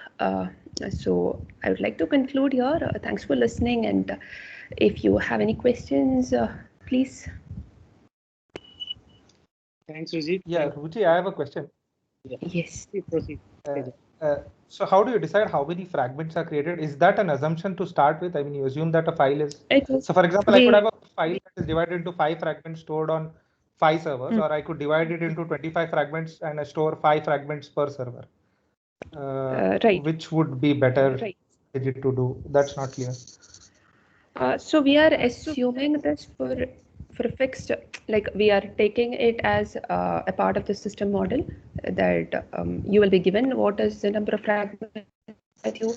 So I would like to conclude here. Thanks for listening, and if you have any questions, please. Thanks, Rooji. Yeah, Rooji, I have a question. Yes. Please proceed. So how do you decide how many fragments are created? Is that an assumption to start with? I mean, you assume that a file is... So for example, I could have a file that is divided into 5 fragments stored on 5 servers, or I could divide it into 25 fragments and store 5 fragments per server. Which would be better to do? That's not clear. So we are assuming this for a fixed, like we are taking it as a part of the system model that you will be given what is the number of fragments that you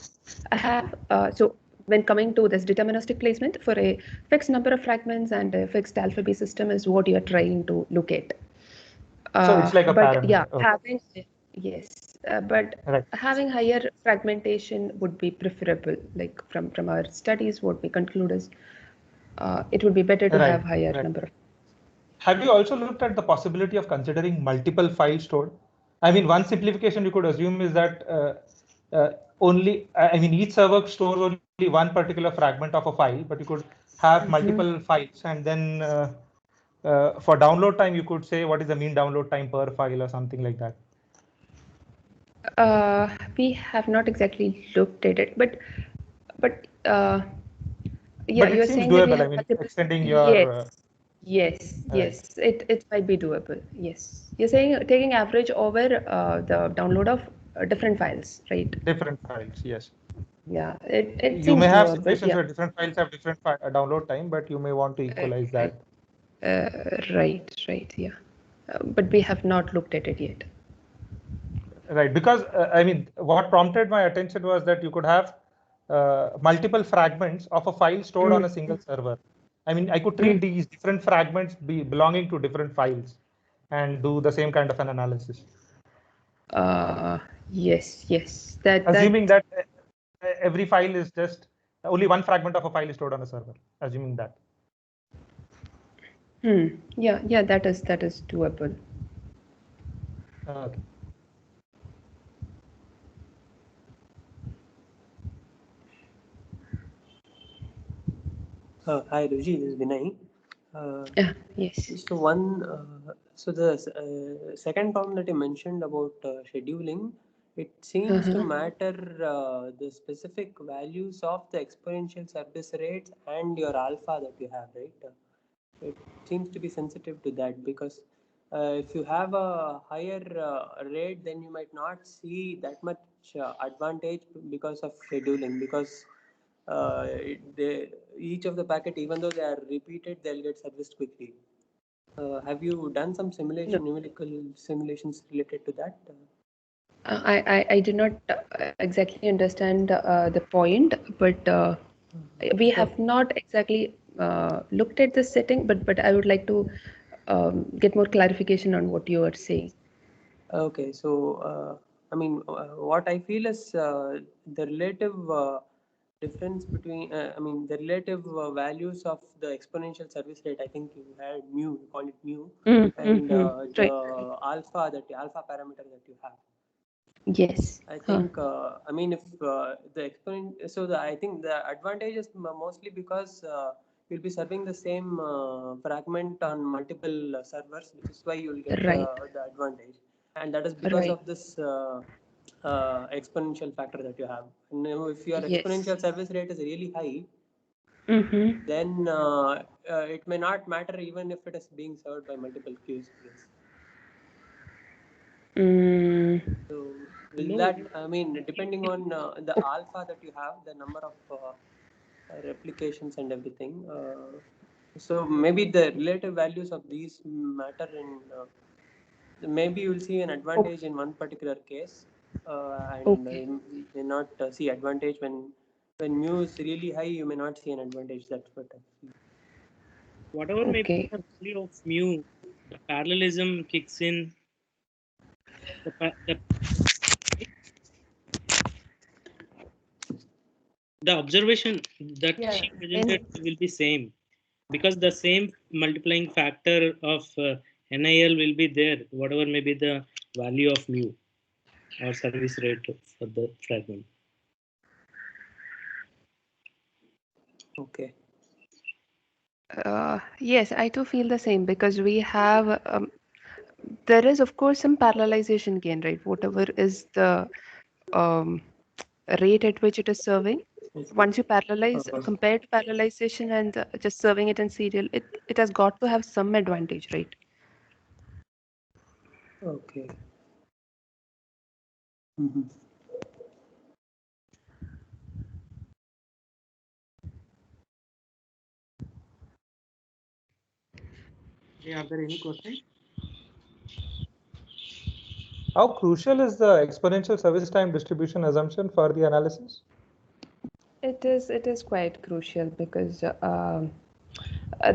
have. So when coming to this deterministic placement for a fixed number of fragments and a fixed alphabet system is what you are trying to look at. So it's like a but parameter. yeah, okay. but Right. having higher fragmentation would be preferable. Like from our studies, what we conclude is it would be better to have higher number of. Have you also looked at the possibility of considering multiple files stored? I mean, one simplification you could assume is that each server stores only one particular fragment of a file, but you could have multiple files, and then for download time, you could say what is the mean download time per file or something like that. We have not exactly looked at it, but yeah, but you're it seems saying doable. that I mean, extending your yes, it might be doable. Yes, you're saying taking average over the download of different files, right? Different files, yes. Yeah, it You seems may have doable. situations Yeah. where different files have different download time, but you may want to equalize that. Right, yeah. But we have not looked at it yet. Right, because what prompted my attention was that you could have multiple fragments of a file stored on a single server. I mean, I could treat these different fragments belonging to different files and do the same kind of an analysis. Yes. Assuming that every file is just only one fragment of a file is stored on a server. Assuming that. Yeah, that is doable. Okay. Hi, Rooji, this is Vinay. Yes. So the second problem that you mentioned about scheduling, it seems to matter the specific values of the exponential service rates and your alpha that you have, right? It seems to be sensitive to that because if you have a higher rate, then you might not see that much advantage because of scheduling, because each of the packet, even though they are repeated, they'll get serviced quickly. Have you done some numerical simulations related to that? I do not exactly understand the point, but we have not exactly looked at this setting, but I would like to get more clarification on what you are saying. Okay, so what I feel is the relative difference between, the relative values of the exponential service rate. I think you had mu, you call it mu, and the alpha parameter that you have. Yes. I think, if the exponent, I think the advantage is mostly because you'll be serving the same fragment on multiple servers, which is why you'll get the advantage. And that is because of this exponential factor that you have. And if your exponential service rate is really high, then it may not matter even if it is being served by multiple queues. So will that, depending on the alpha that you have, the number of replications and everything, so maybe the relative values of these matter in, maybe you will see an advantage in one particular case, and you may not see advantage when mu is really high, you may not see an advantage. That's what I feel. Whatever may be the value of mu, the parallelism kicks in. The observation that she presented will be same, because the same multiplying factor of NIL will be there, whatever may be the value of mu or service rate for the fragment. Okay. Yes, I too feel the same, because we have there is of course some parallelization gain, right? Whatever is the rate at which it is serving, once you parallelize, compare to parallelization and just serving it in serial, it has got to have some advantage, right? Okay. Are there any questions? How crucial is the exponential service time distribution assumption for the analysis? It is quite crucial, because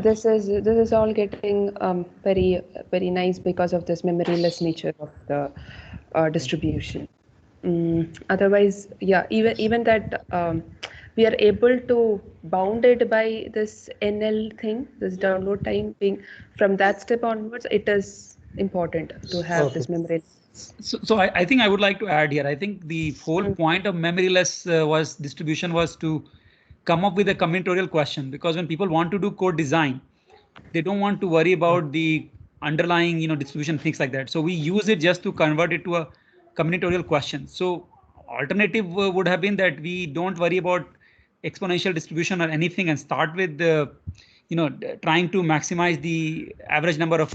this is all getting very nice because of this memoryless nature of the distribution. Otherwise, yeah, even that we are able to bound it by this NL thing, this download time being from that step onwards, it is important to have this memory. So I think I would like to add here. I think the whole point of memoryless was distribution was to come up with a combinatorial question, because when people want to do code design, they don't want to worry about the underlying distribution, things like that. So we use it just to convert it to a combinatorial question. So alternative would have been that we don't worry about exponential distribution or anything and start with the trying to maximize the average number of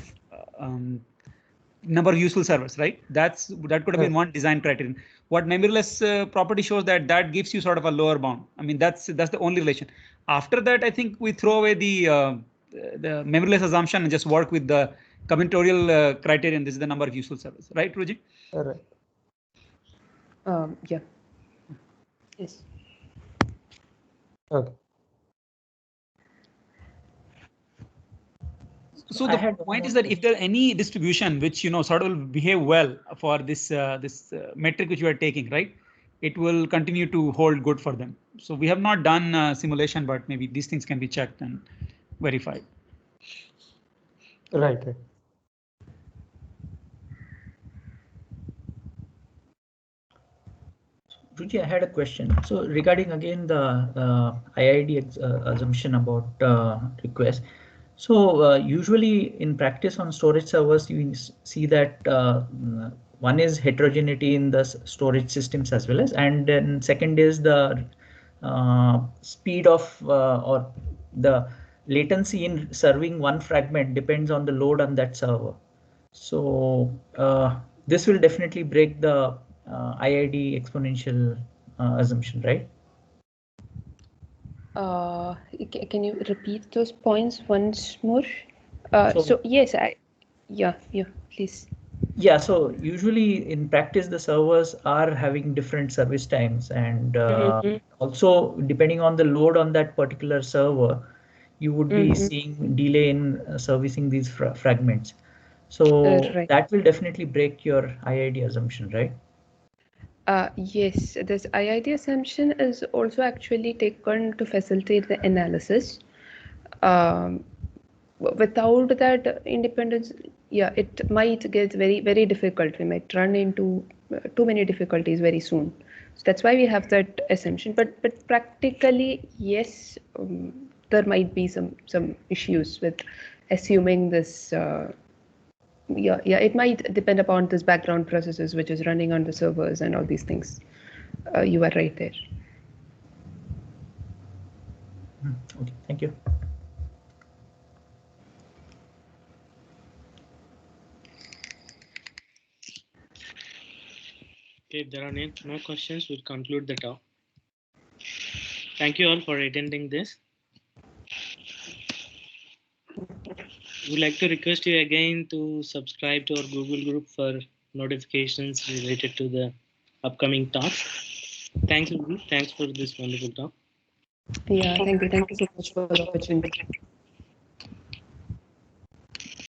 useful servers, right? That could have been one design criterion. What memoryless property shows that gives you sort of a lower bound. I mean, that's the only relation. After that, I think we throw away the memoryless assumption and just work with the combinatorial criterion. This is the number of useful servers, right, Rooji? Right. Yeah. Yes. Okay. So the point is that if there are any distribution which sort of will behave well for this metric which you are taking, right, it will continue to hold good for them. So we have not done simulation, but maybe these things can be checked and verified. Right. Rooji, I had a question. So regarding again the IID assumption about request. So usually in practice on storage servers, you see that one is heterogeneity in the storage systems as well as, and then second is the speed of or the latency in serving one fragment depends on the load on that server. So this will definitely break the IID exponential assumption, right? Can you repeat those points once more? So yes, yeah, please. Yeah, so usually in practice, the servers are having different service times, and also depending on the load on that particular server, you would be seeing delay in servicing these fragments. So that will definitely break your IID assumption, right? Yes, this IID assumption is also actually taken to facilitate the analysis. Without that independence, yeah, it might get very, very difficult. We might run into too many difficulties very soon. So that's why we have that assumption. But practically, yes, there might be some issues with assuming this. Yeah, it might depend upon this background processes which is running on the servers and all these things. You are right there. Okay, thank you. Okay, if there are no questions, we'll conclude the talk. Thank you all for attending this. We'd like to request you again to subscribe to our Google group for notifications related to the upcoming talks. Thanks, Rooji. Thanks for this wonderful talk. Yeah, thank you so much for the opportunity.